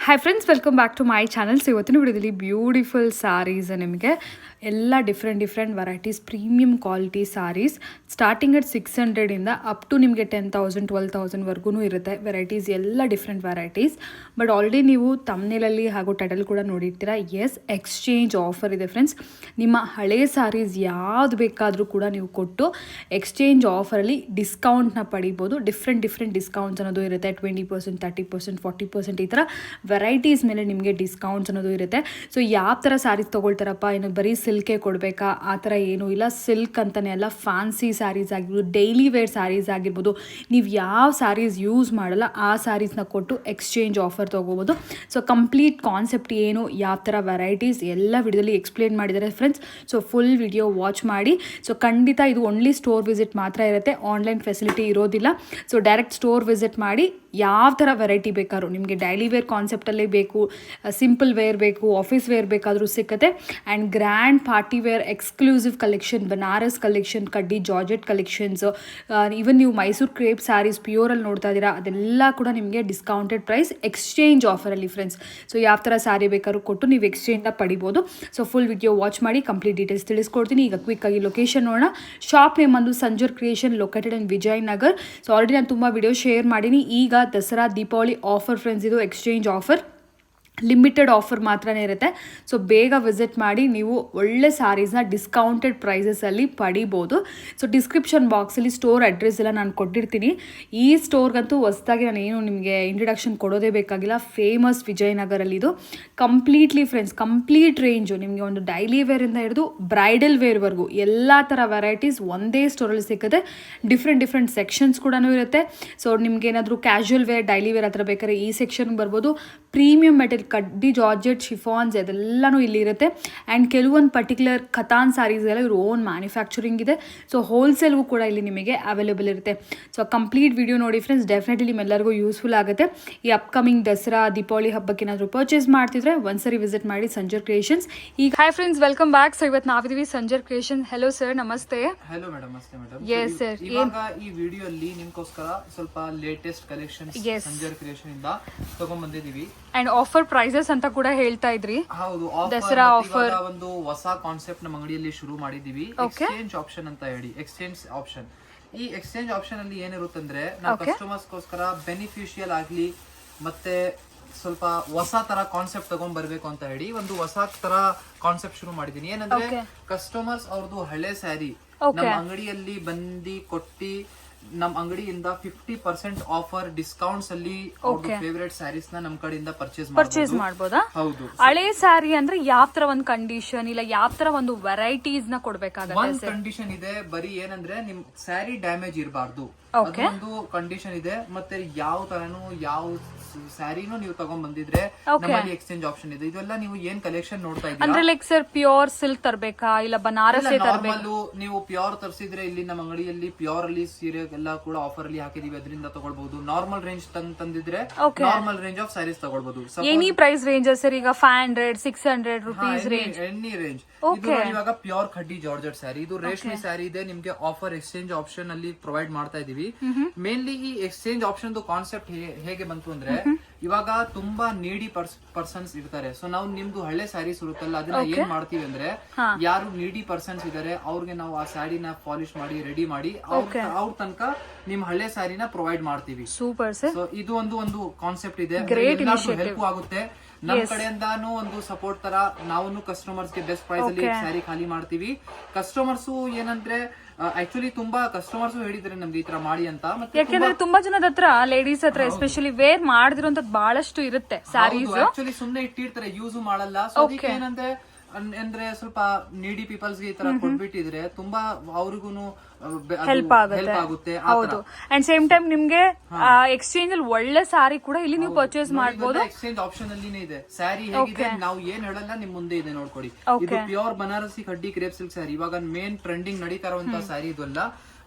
Hi friends, welcome back to my channels. ಇವತ್ತಿನ ವಿಡಿಯೋದಲ್ಲಿ beautiful saris ನಿಮಗೆ ಎಲ್ಲ different varieties premium quality saris starting at 600 up to ನಿಮಗೆ 10,000 12,000ವರೆಗೂ ಇರುತ್ತೆ. ವೆರೈಟೀಸ್ ಎಲ್ಲ ಡಿಫ್ರೆಂಟ್ ವೆರೈಟೀಸ್. ಬಟ್ ಆಲ್ರೆಡಿ ನೀವು ತಮ್ನೇಲಲ್ಲಿ ಹಾಗೂ ಟೈಟಲ್ ಕೂಡ ನೋಡಿರ್ತೀರಾ. ಎಸ್, ಎಕ್ಸ್ಚೇಂಜ್ ಆಫರ್ ಇದೆ ಫ್ರೆಂಡ್ಸ್. ನಿಮ್ಮ ಹಳೆ ಸಾರೀಸ್ ಯಾವುದು ಬೇಕಾದರೂ ಕೂಡ ನೀವು ಕೊಟ್ಟು ಎಕ್ಸ್ಚೇಂಜ್ ಆಫರಲ್ಲಿ ಡಿಸ್ಕೌಂಟ್ನ ಪಡಿಬೋದು. ಡಿಫ್ರೆಂಟ್ ಡಿಸ್ಕೌಂಟ್ಸ್ ಅನ್ನೋದು ಇರುತ್ತೆ. 20%, 30%, 40% ಈ ಥರ ವೆರೈಟೀಸ್ ಮೇಲೆ ನಿಮಗೆ ಡಿಸ್ಕೌಂಟ್ಸ್ ಅನ್ನೋದು ಇರುತ್ತೆ. ಸೊ ಯಾವ ಥರ ಸ್ಯಾರೀಸ್ ತೊಗೊಳ್ತಾರಪ್ಪ, ಏನು ಬರೀ ಸಿಲ್ಕೇ ಕೊಡಬೇಕಾ, ಆ ಥರ ಏನೂ ಇಲ್ಲ. ಸಿಲ್ಕ್ ಅಂತಲೇ ಅಲ್ಲ, ಫ್ಯಾನ್ಸಿ ಸ್ಯಾರೀಸ್ ಆಗಿರ್ಬೋದು, ಡೈಲಿ ವೇರ್ ಸ್ಯಾರೀಸ್ ಆಗಿರ್ಬೋದು, ನೀವು ಯಾವ ಸ್ಯಾರೀಸ್ ಯೂಸ್ ಮಾಡಲ್ಲ ಆ ಸ್ಯಾರೀಸ್ನ ಕೊಟ್ಟು ಎಕ್ಸ್ಚೇಂಜ್ ಆಫರ್ ತೊಗೋಬೋದು. ಸೊ ಕಂಪ್ಲೀಟ್ ಕಾನ್ಸೆಪ್ಟ್ ಏನು, ಯಾವ ಥರ ವೆರೈಟೀಸ್ ಎಲ್ಲ ವಿಡಿಯೋದಲ್ಲಿ ಎಕ್ಸ್ಪ್ಲೇನ್ ಮಾಡಿದ್ದಾರೆ friends. So full video watch ಮಾಡಿ. ಸೊ ಖಂಡಿತ ಇದು ಓನ್ಲಿ ಸ್ಟೋರ್ ವಿಸಿಟ್ ಮಾತ್ರ ಇರುತ್ತೆ, ಆನ್ಲೈನ್ ಫೆಸಿಲಿಟಿ ಇರೋದಿಲ್ಲ. ಸೊ ಡೈರೆಕ್ಟ್ ಸ್ಟೋರ್ ವಿಸಿಟ್ ಮಾಡಿ ಯಾವ ಥರ ವೆರೈಟಿ ಬೇಕಾದ್ರೂ ನಿಮಗೆ ಡೈಲಿ ವೇರ್ ಕಾನ್ಸೆಪ್ಟಲ್ಲೇ ಬೇಕು, ಸಿಂಪಲ್ ವೇರ್ ಬೇಕು, ಆಫೀಸ್ ವೇರ್ ಬೇಕಾದರೂ ಸಿಕ್ಕತ್ತೆ. And grand party wear exclusive collection, Banaras collection, ಕಡ್ಡಿ ಜಾರ್ಜೆಟ್ ಕಲೆಕ್ಷನ್ಸ್, ಈವನ್ ನೀವು ಮೈಸೂರು ಕ್ರೇಪ್ ಸ್ಯಾರೀಸ್ ಪ್ಯೂರಲ್ಲಿ ನೋಡ್ತಾ ಇದ್ದೀರಾ, ಅದೆಲ್ಲ ಕೂಡ ನಿಮಗೆ ಡಿಸ್ಕೌಂಟೆಡ್ ಪ್ರೈಸ್ ಎಕ್ಸ್ಚೇಂಜ್ ಆಫರಲ್ಲಿ ಫ್ರೆಂಡ್ಸ್. ಸೊ ಯಾವ ಥರ ಸ್ಯಾರಿ ಬೇಕಾದ್ರೂ ಕೊಟ್ಟು ನೀವು ಎಕ್ಸ್ಚೇಂಜ್ನ ಪಡಿಬೋದು. ಸೊ ಫುಲ್ ವಿಡಿಯೋ ವಾಚ್ ಮಾಡಿ ಕಂಪ್ಲೀಟ್ ಡೀಟೇಲ್ಸ್ ತಿಳಿಸ್ಕೊಡ್ತೀನಿ. ಈಗ ಕ್ವಿಕ್ಕಾಗಿ ಲೊಕೇಶನ್ ನೋಡೋಣ. ಶಾಪ್ ನೇಮ್ ಬಂದು Sanjar creation, located in Vijayanagar. So already ನಾನು ತುಂಬ ವಿಡಿಯೋ ಶೇರ್ ಮಾಡೀನಿ. ಈಗ ದಸರಾ ದೀಪಾವಳಿ ಆಫರ್ ಫ್ರೆಂಡ್ಸ್, ಇದು ಎಕ್ಸ್ಚೇಂಜ್ ಆಫರ್ ಲಿಮಿಟೆಡ್ ಆಫರ್ ಮಾತ್ರನೇ ಇರುತ್ತೆ. ಸೊ ಬೇಗ ವಿಸಿಟ್ ಮಾಡಿ, ನೀವು ಒಳ್ಳೆ ಸ್ಯಾರೀಸ್ನ ಡಿಸ್ಕೌಂಟೆಡ್ ಪ್ರೈಸಸಲ್ಲಿ ಪಡಿಬೋದು. ಸೊ ಡಿಸ್ಕ್ರಿಪ್ಷನ್ ಬಾಕ್ಸಲ್ಲಿ ಸ್ಟೋರ್ ಅಡ್ರೆಸ್ ಎಲ್ಲ ನಾನು ಕೊಟ್ಟಿರ್ತೀನಿ. ಈ ಸ್ಟೋರ್ಗಂತೂ ಹೊಸದಾಗಿ ನಾನು ಏನು ನಿಮಗೆ ಇಂಟ್ರಡಕ್ಷನ್ ಕೊಡೋದೇ ಬೇಕಾಗಿಲ್ಲ. ಫೇಮಸ್ ವಿಜಯನಗರಲ್ಲಿ ಇದು ಕಂಪ್ಲೀಟ್ಲಿ ಫ್ರೆಂಡ್ಸ್, ಕಂಪ್ಲೀಟ್ ರೇಂಜು ನಿಮಗೆ ಒಂದು ಡೈಲಿ ವೇರಿಂದ ಹಿಡಿದು ಬ್ರೈಡಲ್ ವೇರ್ವರೆಗೂ ಎಲ್ಲ ಥರ ವೆರೈಟೀಸ್ ಒಂದೇ ಸ್ಟೋರಲ್ಲಿ ಸಿಗುತ್ತೆ. ಡಿಫ್ರೆಂಟ್ ಸೆಕ್ಷನ್ಸ್ ಕೂಡ ಇರುತ್ತೆ. ಸೊ ನಿಮ್ಗೆ ಏನಾದರೂ ಕ್ಯಾಶುವಲ್ ವೇರ್, ಡೈಲಿ ವೇರ್ ಆ ಥರ ಬೇಕಾದ್ರೆ ಈ ಸೆಕ್ಷನ್ಗೆ ಬರ್ಬೋದು. ಪ್ರೀಮಿಯಂ ಮೆಟೀರಿಯಲ್, ಕಡ್ಡಿ ಜಾರ್ಜೆಟ್, ಶಿಫಾನ್ಸ್ ಅದೆಲ್ಲನೂ ಇಲ್ಲಿ ಇರುತ್ತೆ. ಆ್ಯಂಡ್ ಕೆಲವೊಂದು ಪರ್ಟಿಕ್ಯುಲರ್ ಕತಾನ್ ಸ್ಯಾರೀಸ್ ಎಲ್ಲ ಇವ್ರ ಓನ್ ಮ್ಯಾನುಫ್ಯಾಕ್ಚರಿಂಗ್ ಇದೆ. ಸೊ ಹೋಲ್ಸೇಲ್ಗೂ ಕೂಡ ಇಲ್ಲಿ ನಿಮಗೆ ಅವೈಲೇಬಲ್ ಇರುತ್ತೆ. ಸೊ ಕಂಪ್ಲೀಟ್ ವಿಡಿಯೋ ನೋಡಿ ಫ್ರೆಂಡ್ಸ್, ಡೆಫಿನೆಟ್ಲಿ ನಿಮ್ಮೆಲ್ಲರಿಗೂ ಯೂಸ್ಫುಲ್ ಆಗುತ್ತೆ. ಈ ಅಪ್ಕಮಿಂಗ್ ದಸರಾ ದೀಪಾವಳಿ ಹಬ್ಬಕ್ಕೆ ಏನಾದರೂ ಪರ್ಚೇಸ್ ಮಾಡ್ತಿದ್ರೆ ಒಂದ್ಸರಿ ವಿಸಿಟ್ ಮಾಡಿ ಸಂಜರ್ ಕ್ರಿಯೇಷನ್ಸ್. ಈಗ hi friends, welcome back. So ಇವತ್ತು ನಾವಿದೀವಿ ಸಂಜರ್ ಕ್ರಿಯೇಷನ್. ಹೆಲೋ ಸರ್, ನಮಸ್ತೆ. Hello madam. ನಮಸ್ತೆ ಮೇಡಮ್. ಎಸ್ ಸರ್, ಇವಾಗ ಈ ವಿಡಿಯೋ ಅಲ್ಲಿ ನಿಮ್ಗೋಸ್ಕರ ಸ್ವಲ್ಪ ಲೇಟೆಸ್ಟ್ ಕಲೆಕ್ಷನ್ಸ್ ಸಂಜರ್ ಕ್ರಿಯೇಷನ್ ಇಂದ ತಗೊಂಡ್ ಬಂದಿದೀವಿ. ಅಂಡ್ ಆಫರ್ ಪ್ರೈಸಸ್ ಅಂತ ಕೂಡ ಹೇಳ್ತಾ ಇದ್ರಿ. ಹೌದು, ದಸರಾ ಆಫರ್ ಒಂದು ಹೊಸ ಕಾನ್ಸೆಪ್ಟ್ ನಮ್ಮ ಅಂಗಡಿಯಲ್ಲಿ ಶುರು ಮಾಡಿದೀವಿ. ಎಕ್ಸ್ಚೇಂಜ್ ಆಪ್ಷನ್ ಅಂತ ಹೇಳಿ. ಎಕ್ಸ್ಚೇಂಜ್ ಆಪ್ಷನ್, ಈ ಎಕ್ಸ್ಚೇಂಜ್ ಆಪ್ಷನ್ ಅಲ್ಲಿ ಏನಿರುತ್ತಂದ್ರೆ, ನಾವು ಕಸ್ಟಮರ್ಸ್ ಗೋಸ್ಕರ ಬೆನಿಫಿಷಿಯಲ್ ಆಗ್ಲಿ ಮತ್ತೆ ಸ್ವಲ್ಪ ಹೊಸ ತರ ಕಾನ್ಸೆಪ್ಟ್ ತಗೊಂಡ್ ಬರ್ಬೇಕು ಅಂತ ಹೇಳಿ ಒಂದು ಹೊಸ ತರ ಕಾನ್ಸೆಪ್ಟ್ ಶುರು ಮಾಡಿದೀನಿ. ಏನಂದ್ರೆ, ಕಸ್ಟಮರ್ಸ್ ಅವ್ರದ್ದು ಹಳೆ ಸ್ಯಾರಿ ನಮ್ಮ ಅಂಗಡಿಯಲ್ಲಿ ಬಂದಿ ಕೊಟ್ಟಿ ನಮ್ ಅಂಗಡಿಯಿಂದ 50% ಆಫರ್ ಡಿಸ್ಕೌಂಟ್ಸ್ ಅಲ್ಲಿ ಫೇವರೇಟ್ ಸ್ಯಾರೀಸ್ ನ ನಮ್ ಕಡೆಯಿಂದ ಪರ್ಚೇಸ್ ಮಾಡಬಹುದಾ? ಹೌದು. ಹಳೆ ಸ್ಯಾರಿ ಅಂದ್ರೆ ಯಾವ ತರ ಒಂದು ಕಂಡೀಷನ್ ಇಲ್ಲ, ಯಾವ ತರ ಒಂದು ವೆರೈಟೀಸ್ ನ ಕೊಡ್ಬೇಕಾಗುತ್ತೆ? ಒಂದ್ ಕಂಡೀಷನ್ ಇದೆ, ಬರೀ ಏನಂದ್ರೆ ನಿಮ್ ಸ್ಯಾರಿ ಡ್ಯಾಮೇಜ್ ಇರಬಾರ್ದು, ಒಂದು ಕಂಡೀಷನ್ ಇದೆ. ಮತ್ತೆ ಯಾವ ತರನು ಯಾವ ಸ್ಯಾರಿನೂ ನೀವು ತಗೊಂಡ್ ಬಂದಿದ್ರೆ ನಮ್ಮಲ್ಲಿ ಎಕ್ಸ್ಚೇಂಜ್ ಆಪ್ಷನ್ ಇದೆ. ಇದೆಲ್ಲ ನೀವು ಏನ್ ಕಲೆಕ್ಷನ್ ನೋಡ್ತಾ ಇದ್ದೀರಾ ಅಂದ್ರೆ ಲೈಕ್ ಸರ್ ಪ್ಯೂರ್ ಸಿಲ್ಕ್ ತರಬೇಕಾ ಇಲ್ಲ ಬನಾರಸ್ ತರಬೇಕಾ? ನೀವು ಪ್ಯೂರ್ ತರಿಸಿದ್ರೆ ಇಲ್ಲಿ ನಮ್ಮ ಅಂಗಡಿಯಲ್ಲಿ ಪ್ಯೂರ್ ಅಲ್ಲಿ ಸೀರೆ ಎಲ್ಲ ಕೂಡ ಆಫರ್ ಅಲ್ಲಿ ಹಾಕಿದೀವಿ, ಅದರಿಂದ ತಗೊಳ್ಬಹುದು. ನಾರ್ಮಲ್ ರೇಂಜ್ ತಂದಿದ್ರೆ ನಾರ್ಮಲ್ ರೇಂಜ್ ಆಫ್ ಸ್ಯಾರೀಸ್ ತಗೊಳ್ಬಹುದು. Any price range sir? ಈಗ 500 600 ರುಪೀಸ್ ರೇಂಜ್, ಎನಿ ರೇಂಜ್. ಇದು ಇವಾಗ ಪ್ಯೂರ್ ಖಡ್ಡಿ ಜಾರ್ಜೆಟ್ ಸ್ಯಾರಿ, ಇದು ರೇಷ್ಮೆ ಸ್ಯಾರಿ ಇದೆ. ನಿಮ್ಗೆ ಆಫರ್ ಎಕ್ಸ್ಚೇಂಜ್ ಆಪ್ಷನ್ ಅಲ್ಲಿ ಪ್ರೊವೈಡ್ ಮಾಡ್ತಾ ಇದೀವಿ. ಮೇನ್ಲಿ ಈ ಎಕ್ಸ್ಚೇಂಜ್ ಆಪ್ಷನ್ ಕಾನ್ಸೆಪ್ಟ್ ಹೇಗೆ ಬಂತು ಅಂದ್ರೆ, ಇವಾಗ ತುಂಬಾ ನೀಡಿ ಪರ್ಸನ್ಸ್ ಇರ್ತಾರೆ. ಸೊ ನಾವು ನಿಮ್ದು ಹಳೆ ಸ್ಯಾರೀಸ್ ಇರುತ್ತಲ್ಲ, ಅದನ್ನ ಏನ್ ಮಾಡ್ತೀವಿ ಅಂದ್ರೆ, ಯಾರು ನೀಡಿ ಪರ್ಸನ್ಸ್ ಇದಾರೆ ಅವ್ರಿಗೆ ನಾವು ಆ ಸ್ಯಾರಿನ ಪಾಲಿಶ್ ಮಾಡಿ ರೆಡಿ ಮಾಡಿ ಅವ್ರ ತನಕ ನಿಮ್ ಹಳೆ ಸ್ಯಾರಿನ ಪ್ರೊವೈಡ್ ಮಾಡ್ತೀವಿ. Super sir. ಸೊ ಇದು ಒಂದು ಕಾನ್ಸೆಪ್ಟ್ ಇದೆ, ಹೆಲ್ಪ್ ಆಗುತ್ತೆ. ನಮ್ ಕಡೆಯಿಂದಾನು ಒಂದು ಸಪೋರ್ಟ್ ತರ ನಾವು ಕಸ್ಟಮರ್ಸ್ ಗೆ ಬೆಸ್ಟ್ ಪ್ರೈಸ್ ಅಲ್ಲಿ ಸ್ಯಾರಿ ಖಾಲಿ ಮಾಡ್ತೀವಿ. ಕಸ್ಟಮರ್ಸ್ ಏನಂದ್ರೆ, ಆಕ್ಚುಲಿ ತುಂಬಾ ಕಸ್ಟಮರ್ಸ್ ಹೇಳಿದ್ರೆ ನಮ್ಗೆ ಈ ತರ ಮಾಡಿ ಅಂತ. ಯಾಕಂದ್ರೆ ತುಂಬಾ ಜನದ ಹತ್ರ, ಲೇಡೀಸ್ ಹತ್ರ ಎಸ್ಪೆಷಲಿ ವೇರ್ ಮಾಡಿದಿರೋಂಥದ್ದು ಬಹಳಷ್ಟು ಇರುತ್ತೆ ಸ್ಯಾರೀಸ್. ಆಕ್ಚುಲಿ ಸುಮ್ನೆ ಇಟ್ಟಿರ್ತಾರೆ, ಯೂಸ್ ಮಾಡಲ್ಲ. ಸೊ ಅದಕ್ಕೆ ಏನಂದ್ರೆ ಸ್ವಲ್ಪ ನೀಡಿ ಪೀಪಲ್ಸ್ ಗೆ ಈ ತರ ಕೊಟ್ಬಿಟ್ಟಿದ್ರೆ ತುಂಬಾ ಅವ್ರಿಗೂನು ಹೆಲ್ಪ್ ಆಗುತ್ತೆ. ಹೌದು. ಅಂಡ್ ಸೇಮ್ ಟೈಮ್ ನಿಮ್ಗೆ ಎಕ್ಸ್ಚೇಂಜ್ ಅಲ್ಲಿ ಒಳ್ಳೆ ಸ್ಯಾರಿ ಕೂಡ ಇಲ್ಲಿ ನೀವು ಪರ್ಚೇಸ್ ಮಾಡಬಹುದು. ಎಕ್ಸ್ಚೇಂಜ್ ಆಪ್ಷನ್ ಅಲ್ಲಿ ಇದೆ. ಸ್ಯಾರಿ ಹೇಗಿದೆ ನಾವು ಏನ್ ಹೇಳಲ್ಲ, ನಿಮ್ ಮುಂದೆ ಇದೆ ನೋಡ್ಕೊಡಿ. ಇದು ಪ್ಯೂರ್ ಬನಾರಸಿ ಕಡ್ಡಿ ಕ್ರೇಪ್ ಸಿಲ್ಕ್ ಸ್ಯಾರಿ. ಇವಾಗ ಮೇನ್ ಟ್ರೆಂಡಿಂಗ್ ನಡೀತಾ ಇರುವಂತಹ ಸ್ಯಾರಿ ಇದೆಲ್ಲ.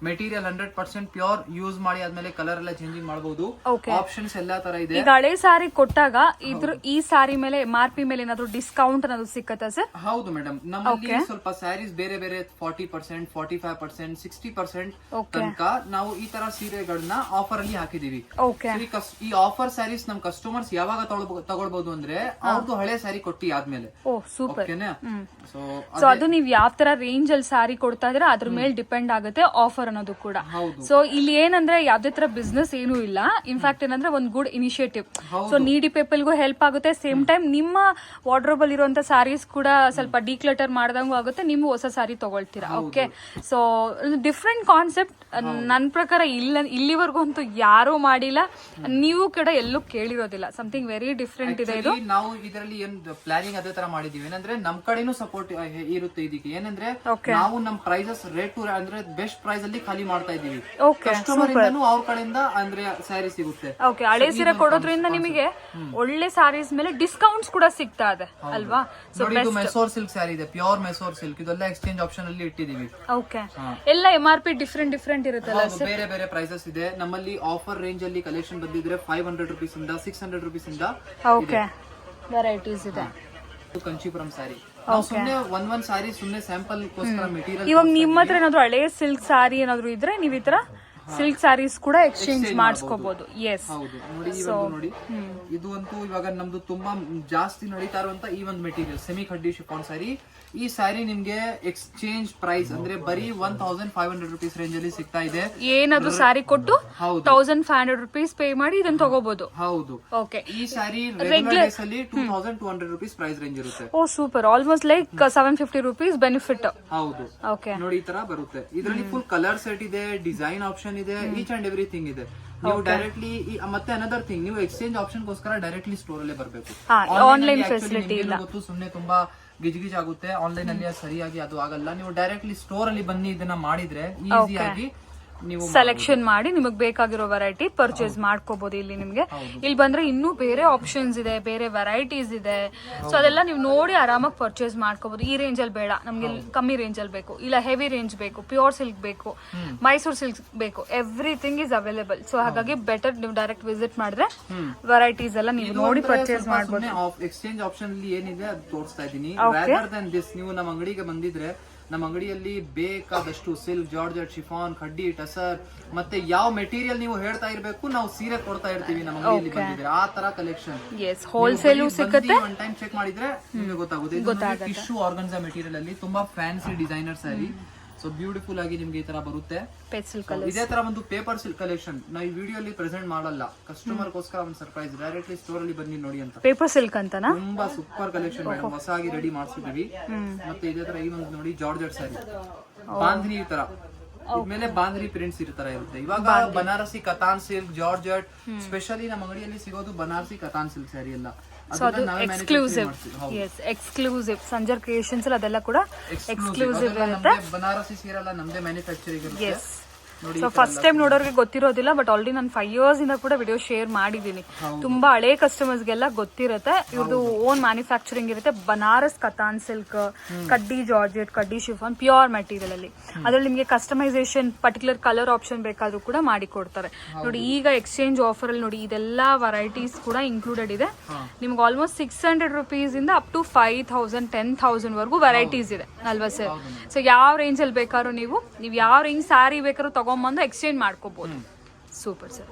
ಮೆಟೀರಿಯಲ್ 100% ಪ್ಯೂರ್ ಯೂಸ್ ಮಾಡಿ ಆದ್ಮೇಲೆ ಕಲರ್ ಎಲ್ಲ ಚೇಂಜಿಂಗ್ ಮಾಡಬಹುದು. Okay. ಆಪ್ಷನ್ಸ್ ಎಲ್ಲಾ ತರ ಇದೆ. ಈಗ ಹಳೆ ಸಾರಿ ಕೊಟ್ಟಾಗ ಈ ಸಾರಿ ಮೇಲೆ MRP ಮೇಲೆ ಏನಾದ್ರು ಡಿಸ್ಕೌಂಟ್ ಏನಾದ್ರು ಸಿಕ್ಕತ್ತಾ ಸರ್? ಹೌದು ಮೇಡಮ್, ನಮ್ಮಲ್ಲಿ ಸ್ವಲ್ಪ ಸ್ಯಾರೀಸ್ ಬೇರೆ ಬೇರೆ 40%, 45%, 60% ತನಕ ನಾವು ಈ ತರ ಸೀರೆಗಳನ್ನ ಆಫರ್ ಅಲ್ಲಿ ಹಾಕಿದೀವಿ. ಈ ಆಫರ್ ಸ್ಯಾರೀಸ್ ನಮ್ ಕಸ್ಟಮರ್ಸ್ ಯಾವಾಗ ತಗೊಳ್ಬಹುದು ಅಂದ್ರೆ ಅವ್ರದ್ದು ಹಳೆ ಸ್ಯಾರಿ ಕೊಟ್ಟಿ ಆದ್ಮೇಲೆ. ಓಕೆನಾ? ಸೊ ಅದು ನೀವು ಯಾವ ತರ ರೇಂಜ್ ಅಲ್ಲಿ ಸಾರಿ ಕೊಡ್ತಾ ಇದ್ರೆ ಅದ್ರ ಮೇಲೆ ಡಿಪೆಂಡ್ ಆಗುತ್ತೆ ಆಫರ್ ಅನ್ನೋದು ಕೂಡ. ಸೊ ಇಲ್ಲಿ ಏನಂದ್ರೆ ಯಾವ್ದೇ ತರ ಬಿಸ್ನೆಸ್ ಏನೂ ಇಲ್ಲ. ಇನ್ಫ್ಯಾಕ್ಟ್ ಏನಂದ್ರೆ ಒಂದು ಗುಡ್ ಇನಿಷಿಯೇಟಿವ್. ಸೊ ನೀಡಿ ಪೀಪಲ್ಗೂ ಹೆಲ್ಪ್ ಆಗುತ್ತೆ, ಸೇಮ್ ಟೈಮ್ ನಿಮ್ಮ ವಾರ್ಡ್ರೋಬ್ ಅಲ್ಲಿ ಇರುವಂತ ಸಾರೀಸ್ ಕೂಡ ಸ್ವಲ್ಪ ಡಿಕ್ಲಟರ್ ಮಾಡ್ದಂಗೂ ಆಗುತ್ತೆ, ನೀವು ಹೊಸ ಸಾರಿ ತಗೊಳ್ತೀರಾ. Okay, so different concept. ನನ್ನ ಪ್ರಕಾರ ಇಲ್ಲಿವರೆಗೂ ಅಂತೂ ಯಾರೂ ಮಾಡಿಲ್ಲ, ನೀವು ಕೂಡ ಎಲ್ಲೂ ಕೇಳಿರೋದಿಲ್ಲ. ಸಮಥಿಂಗ್ ವೆರಿ ಡಿಫ್ರೆಂಟ್ ಇದೆ ಇದು. ನಾವು ಇದರಲ್ಲಿ ಏನ್ ಪ್ಲಾನಿಂಗ್ ಅದೇ ತರ ಮಾಡಿದೀವಿ ಏನಂದ್ರೆ ನಮ್ ಕಡೆನೂ ಸಪೋರ್ಟ್ ಇರುತ್ತೆ ಇದಕ್ಕೆ. ಏನಂದ್ರೆ ನಾವು ನಮ್ ಪ್ರೈಸಸ್ ರೇಟ್ ಅಂದ್ರೆ ಬೆಸ್ಟ್ ಪ್ರೈಸ್ ಅಲ್ಲಿ ಖಾಲಿ ಮಾಡ್ತಾ ಇದೀವಿ. ಕಸ್ಟಮರ್ ಇಂದನೂ ಅವ್ರ ಕಡೆಯಿಂದ ಅಂದ್ರೆ ಸ್ಯಾರಿ ಸಿಗುತ್ತೆ. ಓಕೆ, ಹಳೆ ಸೀರೆ ಕೊಡೋದ್ರಿಂದ ನಿಮಗೆ ಒಳ್ಳೆ ಸಾರೀಸ್ ಮೇಲೆ ಡಿಸ್ಕೌಂಟ್ಸ್ ಕೂಡ ಸಿಗ್ತಾ ಇದೆ ಅಲ್ವಾ? ಸೊ ಇದು ಮೆಸೋರ್ ಸಿಲ್ಕ್ ಸ್ಯಾರಿ ಇದೆ, ಪ್ಯೂರ್ ಮೆಸೋರ್ ಸಿಲ್ಕ್. ಇದೆಲ್ಲ ಎಕ್ಸ್ಚೇಂಜ್ ಆಪ್ಷನ್ ಅಲ್ಲಿ ಇಟ್ಟಿದೀವಿ. ಓಕೆ, ಎಲ್ಲ MRP ಡಿಫ್ರೆಂಟ್ ಇರುತ್ತಲ್ಲ ಸರ್? ಬೇರೆ ಬೇರೆ ಪ್ರೈಸಸ್ ಇದೆ ನಮ್ಮಲ್ಲಿ. ಆಫರ್ ರೇಂಜ್ ಅಲ್ಲಿ ಕಲೆಕ್ಷನ್ ಬಂದಿದ್ರೆ 500 rupees ಇಂದ 600 rupees ಇಂದ ಓಕೆ ವೆರೈಟೀಸ್ ಇದೆ. ಕಂಚೀಪುರಂ ಸ್ಯಾರಿ ಸುಮ್ನೆ ಒಂದ್ ಸಾರಿ ಸುಮ್ನೆ ಸ್ಯಾಂಪಲ್ ಗೋಸ್ಕರ ಮೆಟೀರಿಯಲ್. ಇವಾಗ ನಿಮ್ಮ ಹತ್ರ ಏನಾದ್ರು ಹಳೆ ಸಿಲ್ಕ್ ಸಾರಿ ಏನಾದ್ರು ಇದ್ರೆ ನೀವು ಈ ತರ ಸಿಲ್ಕ್ ಸಾರೀಸ್ ಕೂಡ ಎಕ್ಸ್ಚೇಂಜ್ ಮಾಡಿಸ್ಕೋಬಹುದು. ಎಸ್, ಹೌದು. ನೋಡಿ ಇವಾಗ ನೋಡಿ, ಇದು ಅಂತೂ ಇವಾಗ ನಮ್ದು ತುಂಬಾ ಜಾಸ್ತಿ ನಡೀತಾ ಇರುವಂತ ಈ ಒಂದು material semi khaddi chiffon sari. ಈ ಸ್ಯಾರಿ ನಿಮ್ಗೆ ಎಕ್ಸ್ಚೇಂಜ್ ಪ್ರೈಸ್ ಅಂದ್ರೆ ಬರೀ 1500 rupees ರೇಂಜ್ ಅಲ್ಲಿ ಸಿಗ್ತಾ ಇದೆ. ಏನಾದ್ರು ಸಾರಿ ಕೊಟ್ಟು 1500 rupees ಪೇ ಮಾಡಿ ಇದನ್ನ ತಗೋಬಹುದು. ಹೌದು. ಓಕೆ, ಈ ಸ್ಯಾರಿ ರೆಗ್ಯುಲರ್ ಡೇಸ್ ಅಲ್ಲಿ 2200 rupees ಪ್ರೈಸ್ ರೇಂಜ್ ಇರುತ್ತೆ. Oh super, almost like 750 rupees benefit. ಹೌದು. ಓಕೆ, ನೋಡಿ ಈ ತರ ಬರುತ್ತೆ. ಇದರಲ್ಲಿ ಫುಲ್ ಕಲರ್ ಸೆಟ್ ಇದೆ, ಡಿಸೈನ್ ಆಪ್ಷನ್ ಇದೆ, ಈಚ್ ಅಂಡ್ ಎವ್ರಿಥಿಂಗ್ ಇದೆ. ನೀವು ಡೈರೆಕ್ಟ್ಲಿ ಮತ್ತೆ ಅನದರ್ ಥಿಂಗ್, ನೀವು ಎಕ್ಸ್ಚೇಂಜ್ ಆಪ್ಷನ್ ಗೋಸ್ಕರ ಡೈರೆಕ್ಟ್ಲಿ ಸ್ಟೋರ್ ಅಲ್ಲೇ ಬರಬೇಕು. ಆನ್ಲೈನ್ ಫೆಸಿಲಿಟಿ ಇಲ್ಲ. ಗೊತ್ತು, ಸುಮ್ಮನೆ ತುಂಬಾ ಗಿಜ್ ಆಗುತ್ತೆ ಆನ್ಲೈನ್ ಅಲ್ಲಿ, ಸರಿಯಾಗಿ ಅದು ಆಗಲ್ಲ. ನೀವು ಡೈರೆಕ್ಟ್ಲಿ ಸ್ಟೋರ್ ಅಲ್ಲಿ ಬನ್ನಿ ಇದನ್ನ ಮಾಡಿದ್ರೆ ಈಸಿಯಾಗಿ ನೀವು ಸೆಲೆಕ್ಷನ್ ಮಾಡಿ ನಿಮಗೆ ಬೇಕಾಗಿರೋ ವೆರೈಟಿ ಪರ್ಚೇಸ್ ಮಾಡ್ಕೋಬಹುದು. ಇಲ್ಲಿ ನಿಮ್ಗೆ ಇಲ್ಲಿ ಬಂದ್ರೆ ಇನ್ನೂ ಬೇರೆ ಆಪ್ಷನ್ಸ್ ಇದೆ, ಬೇರೆ ವೆರೈಟೀಸ್ ಇದೆ. ಸೊ ಅದೆಲ್ಲ ನೀವು ನೋಡಿ ಆರಾಮಾಗಿ ಪರ್ಚೇಸ್ ಮಾಡ್ಕೋಬಹುದು. ಈ ರೇಂಜ್ ಅಲ್ಲಿ ಬೇಡ ನಮ್ಗೆ, ಕಮ್ಮಿ ರೇಂಜ್ ಅಲ್ಲಿ ಬೇಕು, ಇಲ್ಲ ಹೆವಿ ರೇಂಜ್ ಬೇಕು, ಪ್ಯೂರ್ ಸಿಲ್ಕ್ ಬೇಕು, ಮೈಸೂರ್ ಸಿಲ್ಕ್ ಬೇಕು, ಎವ್ರಿಥಿಂಗ್ ಇಸ್ ಅವೈಲೇಬಲ್. ಸೊ ಹಾಗಾಗಿ ಬೆಟರ್ ನೀವು ಡೈರೆಕ್ಟ್ ವಿಸಿಟ್ ಮಾಡಿದ್ರೆ ವೆರೈಟೀಸ್ ಎಲ್ಲ ನೀವು ನೋಡಿ ಪರ್ಚೇಸ್ ಮಾಡಬಹುದು. ಎಕ್ಸ್ಚೇಂಜ್ ಆಪ್ಷನ್ ಅಲ್ಲಿ ಏನಿದೆ ಅದು ತೋರಿಸ್ತಾ ಇದೀನಿ. ರಾದರ್ ದನ್ ದಿಸ್, ನೀವು ನಮ್ಮ ಅಂಗಡಿಗೆ ಬಂದಿದ್ರೆ ನಮ್ಮ ಅಂಗಡಿಯಲ್ಲಿ ಬೇಕಾದಷ್ಟು silk, georgette, chiffon, khaddi, tussar ಮತ್ತೆ ಯಾವ ಮೆಟೀರಿಯಲ್ ನೀವು ಹೇಳ್ತಾ ಇರ್ಬೇಕು ನಾವು ಸೀರೆ ಕೊಡ್ತಾ ಇರ್ತೀವಿ. ನಮ್ಮ ಅಂಗಡಿಯಲ್ಲಿ ಬಂದಿದ್ರೆ ಆ ತರ ಕಲೆಕ್ಷನ್. ಹೋಲ್ಸೇಲ್ ಸಿಗುತ್ತೆ. ಒನ್ ಟೈಮ್ ಚೆಕ್ ಮಾಡಿದ್ರೆ ನಿಮಗೆ ಗೊತ್ತಾಗುತ್ತೆ. ಟಿಶ್ಯೂ ಆರ್ಗನ್ಸಾ ಮೆಟೀರಿಯಲ್ ಅಲ್ಲಿ ತುಂಬಾ fancy designer sari. So beautiful ಆಗಿ ನಿಮ್ಗೆ ಈ ತರ ಬರುತ್ತೆ. ಇದೇ ತರ ಒಂದು ಪೇಪರ್ ಸಿಲ್ಕ್ ಕಲೆಕ್ಷನ್ ನಾವು ಈ ವಿಡಿಯೋ ಅಲ್ಲಿ ಪ್ರೆಸೆಂಟ್ ಮಾಡಲ್ಲ, ಕಸ್ಟಮರ್ ಗೋಸ್ಕರ ಒಂದು ಸರ್ಪ್ರೈಸ್. ಡೈರೆಕ್ಟ್ಲಿ ಸ್ಟೋರ್ ಅಲ್ಲಿ ಬನ್ನಿ ನೋಡಿ ಅಂತ. ಪೇಪರ್ ಸಿಲ್ಕ್ ಅಂತನಾ? ತುಂಬಾ ಸೂಪರ್ ಕಲೆಕ್ಷನ್ ಮೇಡಮ್, ಹೊಸದಾಗಿ ರೆಡಿ ಮಾಡಿಸಿದೀವಿ. ಮತ್ತೆ ಇದೇ ತರ ಈ ಒಂದು ನೋಡಿ ಜಾರ್ಜೆಟ್ ಸ್ಯಾರಿ, ಬಾಂಧ್ನಿ ಈ ತರ ಇದ್ಮೇಲೆ ಬಾಂಧ್ನಿ ಪ್ರಿಂಟ್ಸ್ ಈ ತರ ಇರುತ್ತೆ. ಇವಾಗ Banarasi Katan silk, georgette specially ನಮ್ಮ ಅಂಗಡಿಯಲ್ಲಿ ಸಿಗೋದು ಬನಾರಸಿ ಕತಾನ್ ಸಿಲ್ಕ್ ಸ್ಯಾರಿ ಎಲ್ಲ. ಸೊ ಅದು exclusive. Yes, exclusive. Sanjar Creations ಅದೆಲ್ಲ ಕೂಡ ಎಕ್ಸ್ಕ್ಲೂಸಿವ್ ಇರುತ್ತೆ. ಬನಾರಸಿ ಸೀರೆ ಎಲ್ಲ ನಮ್ದೇ ಮ್ಯಾನುಫ್ಯಾಕ್ಚರಿಂಗ್ ಇರುತ್ತೆ. ಸೊ ಫಸ್ಟ್ ಟೈಮ್ ನೋಡೋರಿಗೆ ಗೊತ್ತಿರೋದಿಲ್ಲ, ಬಟ್ ಆಲ್ರೆಡಿ ನಾನು 5 years ಇಂದ ಕೂಡ ವಿಡಿಯೋ ಶೇರ್ ಮಾಡಿದ್ದೀನಿ. ತುಂಬಾ ಹಳೆ ಕಸ್ಟಮರ್ಸ್ಗೆಲ್ಲ ಗೊತ್ತಿರುತ್ತೆ. ಇವ್ರದ್ದು ಓನ್ ಮ್ಯಾನುಫ್ಯಾಕ್ಚರಿಂಗ್ ಇರುತ್ತೆ. ಬನಾರಸ್ ಕತಾನ್ ಸಿಲ್ಕ್, ಕಡ್ಡಿ ಜಾರ್ಜೆಟ್, ಕಡ್ಡಿ ಶಿಫಾನ್, ಪ್ಯೂರ್ ಮೆಟೀರಿಯಲ್ ಅಲ್ಲಿ. ಅದ್ರಲ್ಲಿ ನಿಮಗೆ ಕಸ್ಟಮೈಸೇಷನ್ ಪರ್ಟಿಕ್ಯುಲರ್ ಕಲರ್ ಆಪ್ಷನ್ ಬೇಕಾದ್ರೂ ಕೂಡ ಮಾಡಿ ಕೊಡ್ತಾರೆ. ನೋಡಿ ಈಗ ಎಕ್ಸ್ಚೇಂಜ್ ಆಫರ್ ಅಲ್ಲಿ ನೋಡಿ ಇದೆಲ್ಲ ವೆರೈಟೀಸ್ ಕೂಡ ಇನ್ಕ್ಲೂಡೆಡ್ ಇದೆ. ನಿಮ್ಗೆ ಆಲ್ಮೋಸ್ಟ್ 600 rupees ಇಂದ ಅಪ್ ಟು 5000, 10,000 ವರೆಗೂ ವೆರೈಟೀಸ್ ಇದೆ ಅಲ್ವಾ ಸರ್? ಸೊ ಯಾವ ರೇಂಜ್ ಅಲ್ಲಿ ಬೇಕಾದ್ರೂ ನೀವು ಯಾವ ರೇಂಜ್ ಸ್ಯಾರಿ ಬೇಕಾದ್ರೂ ತಗೊಂಡ್ಬಂದು ಎಕ್ಸ್ಚೇಂಜ್ ಮಾಡ್ಕೋಬಹುದು. Super sir.